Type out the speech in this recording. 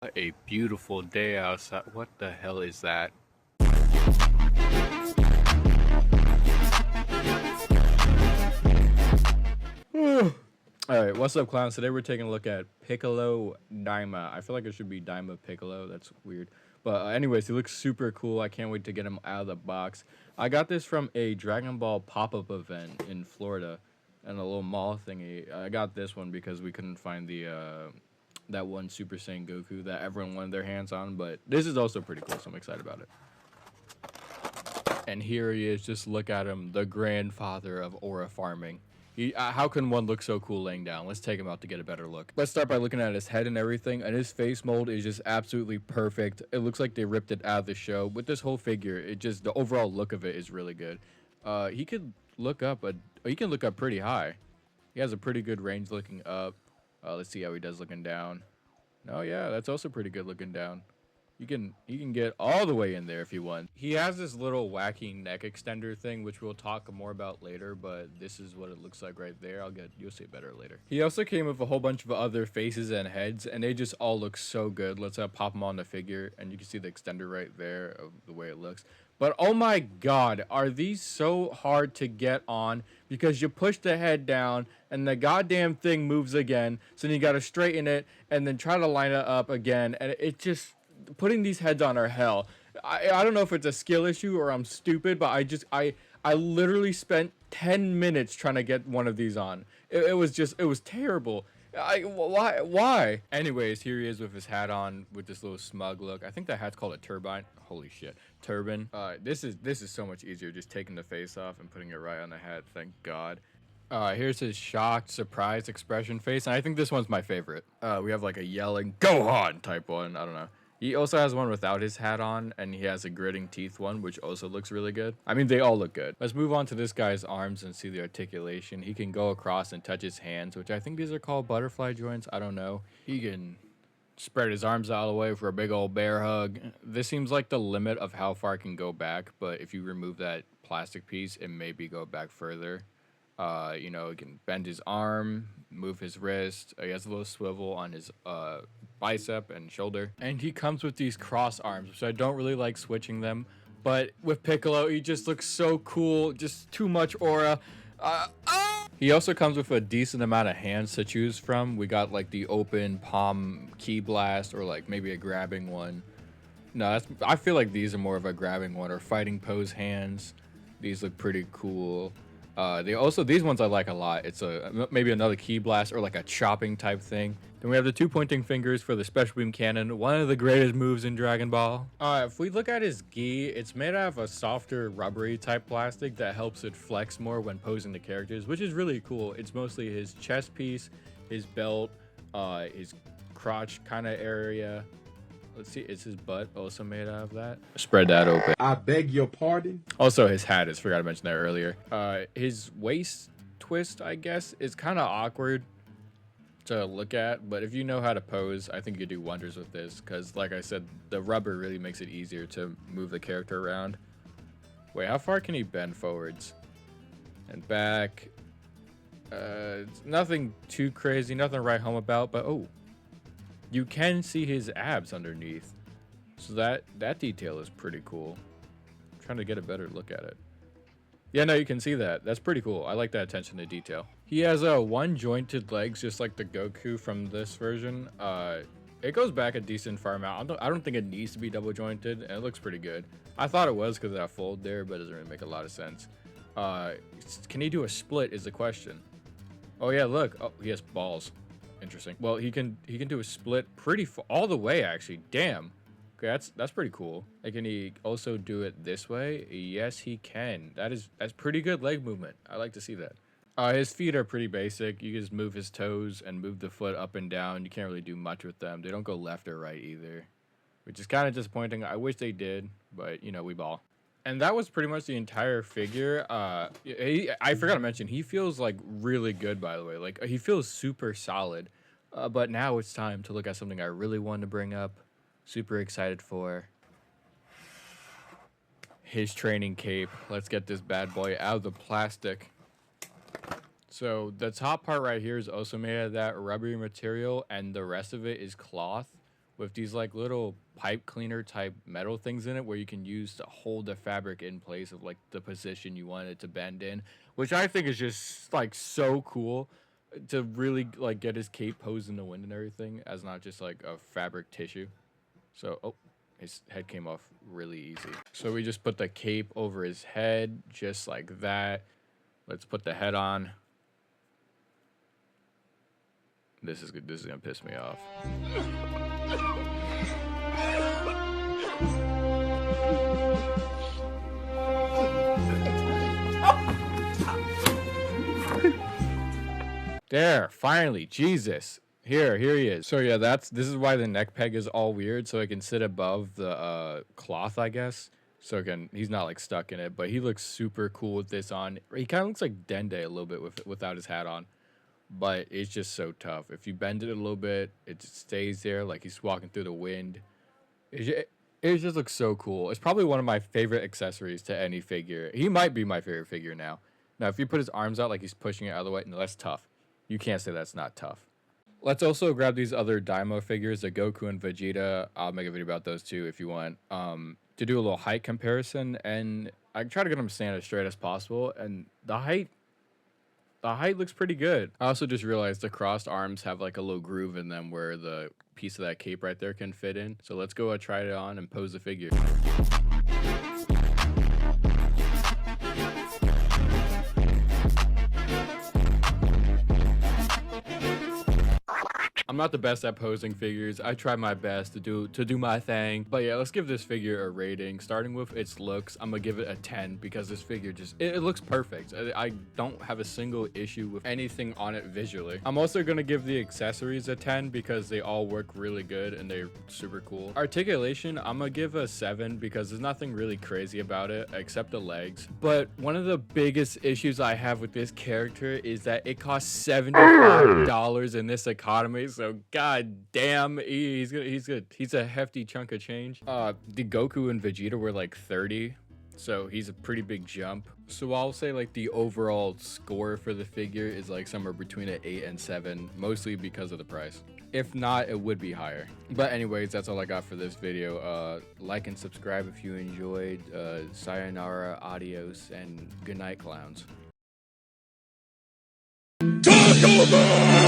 What a beautiful day outside. What the hell is that? Alright, what's up, clowns? Today we're taking a look at Piccolo Daima. I feel like it should be Daima Piccolo. That's weird. But anyways, he looks super cool. I can't wait to get him out of the box. I got this from a Dragon Ball pop-up event in Florida and a little mall thingy. I got this one because we couldn't find the that one Super Saiyan Goku that everyone wanted their hands on. But this is also pretty cool, so I'm excited about it. And here he is. Just look at him, the grandfather of aura farming. How can one look so cool laying down? Let's take him out to get a better look. Let's start by looking at his head and everything, and his face mold is just absolutely perfect. It looks like they ripped it out of the show. With this whole figure, the overall look of it is really good. He could look up, he can look up pretty high. He has a pretty good range looking up. Let's see how he does looking down. Oh yeah, that's also pretty good looking down. He can get all the way in there if you want. He has this little wacky neck extender thing, which we'll talk more about later, but this is what it looks like right there. You'll see it better later. He also came with a whole bunch of other faces and heads, and they just all look so good. Let's pop them on the figure, and you can see the extender right there of the way it looks. But oh my god, are these so hard to get on because you push the head down and the goddamn thing moves again, so then you gotta straighten it and then try to line it up again, and it just... Putting these heads on are hell. I don't know if it's a skill issue or I'm stupid, but I literally spent 10 minutes trying to get one of these on. It was terrible. Why? Anyways, here he is with his hat on with this little smug look. I think that hat's called a turbine. Holy shit. Turban. This is so much easier, just taking the face off and putting it right on the head. Thank God. Here's his shocked, surprised expression face, and I think this one's my favorite. We have like a yelling Gohan type one. I don't know. He also has one without his hat on, and he has a gritting teeth one, which also looks really good. I mean, they all look good. Let's move on to this guy's arms and see the articulation. He can go across and touch his hands, which I think these are called butterfly joints. I don't know. He can spread his arms out of the way for a big old bear hug. This seems like the limit of how far it can go back, but if you remove that plastic piece, it maybe go back further. He can bend his arm, move his wrist. He has a little swivel on his bicep and shoulder. And he comes with these cross arms, which I don't really like switching them. But with Piccolo, he just looks so cool. Just too much aura. He also comes with a decent amount of hands to choose from. We got like the open palm key blast or like maybe a grabbing one. No, I feel like these are more of a grabbing one or fighting pose hands. These look pretty cool. These ones I like a lot. It's maybe another key blast or like a chopping type thing. Then we have the two pointing fingers for the special beam cannon, one of the greatest moves in Dragon Ball. If we look at his gi, it's made out of a softer rubbery type plastic that helps it flex more when posing the characters, which is really cool. It's mostly his chest piece, his belt, his crotch kind of area. Let's see, is his butt also made out of that? Spread that open. I beg your pardon? Also, his hat is, forgot to mention that earlier. His waist twist, I guess, is kind of awkward to look at, but if you know how to pose, I think you could do wonders with this, because like I said, the rubber really makes it easier to move the character around. Wait, how far can he bend forwards? And back. Nothing too crazy, nothing to write home about, but oh. You can see his abs underneath. So that detail is pretty cool. I'm trying to get a better look at it. Yeah, no, you can see that. That's pretty cool. I like that attention to detail. He has one jointed legs, just like the Goku from this version. It goes back a decent far amount. I don't think it needs to be double jointed, and it looks pretty good. I thought it was because of that fold there, but it doesn't really make a lot of sense. Can he do a split is the question. Oh yeah, look. Oh, he has balls. Interesting. Well, he can do a split all the way, actually. Damn. Okay, that's pretty cool. Like, can he also do it this way? Yes, he can. That's pretty good leg movement. I like to see that. His feet are pretty basic. You can just move his toes and move the foot up and down. You can't really do much with them. They don't go left or right either, which is kind of disappointing. I wish they did, but we ball. And that was pretty much the entire figure. I forgot to mention, he feels like really good, by the way. Like, he feels super solid. But now it's time to look at something I really wanted to bring up. Super excited for. His training cape. Let's get this bad boy out of the plastic. So the top part right here is also made of that rubbery material, and the rest of it is cloth, with these like little pipe cleaner type metal things in it where you can use to hold the fabric in place of like the position you want it to bend in, which I think is just like so cool to really like get his cape posed in the wind and everything as not just like a fabric tissue. So, oh, his head came off really easy. So we just put the cape over his head just like that. Let's put the head on. This is good. This is gonna piss me off. There, finally, Jesus. Here he is. So yeah, this is why the neck peg is all weird, so it can sit above the cloth, I guess. So again, he's not like stuck in it, but he looks super cool with this on. He kind of looks like Dende a little bit without his hat on, but it's just so tough. If you bend it a little bit, it just stays there like he's walking through the wind. It just looks so cool. It's probably one of my favorite accessories to any figure. He might be my favorite figure now. Now, if you put his arms out like he's pushing it out of the way, no, that's tough. You can't say that's not tough. Let's also grab these other Daima figures, the Goku and Vegeta. I'll make a video about those too if you want. To do a little height comparison, and I try to get them to stand as straight as possible, and the height looks pretty good. I also just realized the crossed arms have like a little groove in them where the piece of that cape right there can fit in. So let's go try it on and pose the figure. I'm not the best at posing figures. I try my best to do my thing. But yeah, let's give this figure a rating. Starting with its looks, I'm gonna give it a 10 because this figure just, it looks perfect. I don't have a single issue with anything on it visually. I'm also gonna give the accessories a 10 because they all work really good and they're super cool. Articulation, I'm gonna give a 7 because there's nothing really crazy about it except the legs. But one of the biggest issues I have with this character is that it costs $75 in this economy. So god damn, he's a hefty chunk of change. The Goku and Vegeta were like 30, so he's a pretty big jump. So I'll say like the overall score for the figure is like somewhere between an 8 and 7, mostly because of the price. If not, it would be higher. But anyways, that's all I got for this video. Like and subscribe if you enjoyed. Sayonara, adios, and good night, clowns. Talk over!